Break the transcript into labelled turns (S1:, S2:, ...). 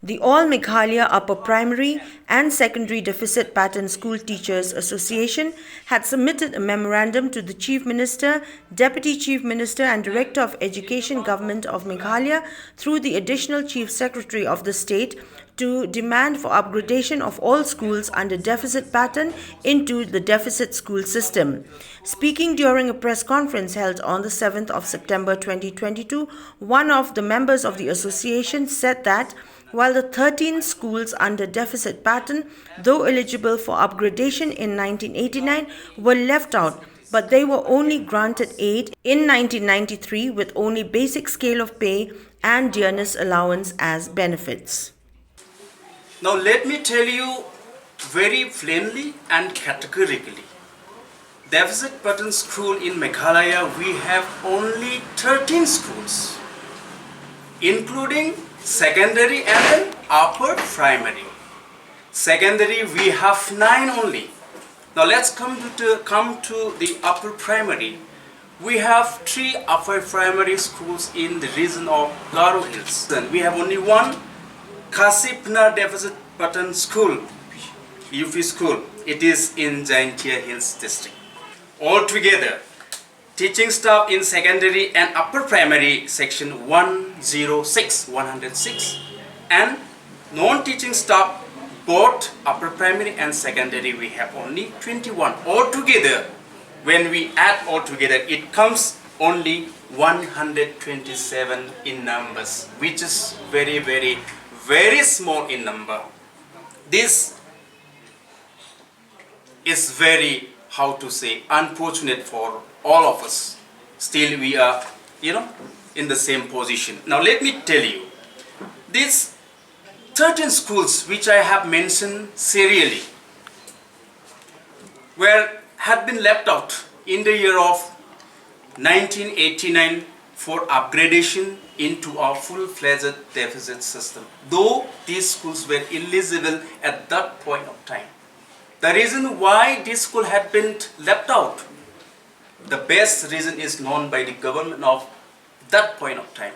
S1: The All Meghalaya Upper Primary and Secondary Deficit-Patterened School Teachers Association had submitted a memorandum to the Chief Minister, Deputy Chief Minister and Director of Education Government of Meghalaya through the Additional Chief Secretary of the state to demand for upgradation of all schools under deficit pattern into the deficit school system. Speaking during a press conference held on the 7th of September 2022, one of the members of the association said that while the 13 schools under deficit pattern, though eligible for upgradation in 1989, were left out, but they were only granted aid in 1993 with only basic scale of pay and dearness allowance as benefits.
S2: Now let me tell you very plainly and categorically. Deficit pattern school in Meghalaya, we have only 13 schools, including secondary and then upper primary. Secondary we have 9 only. Now let's come to the upper primary. We have 3 upper primary schools in the region of Garo Hills. Then we have only one Kasipna Deficit Pattern School, UP school. It is in Jaintia Hills district. Altogether, teaching staff in secondary and upper primary section 106 and non-teaching staff both upper primary and secondary we have only 21. Altogether, when we add all together, it comes only 127 in numbers, which is very small in number. This is very, how to say, unfortunate for all of us. Still we are, in the same position. Now let me tell you, these 13 schools which I have mentioned serially had been left out in the year of 1989 for upgradation into our full-fledged deficit system, though these schools were eligible at that point of time. The reason why this school had been left out, the best reason is known by the government of that point of time.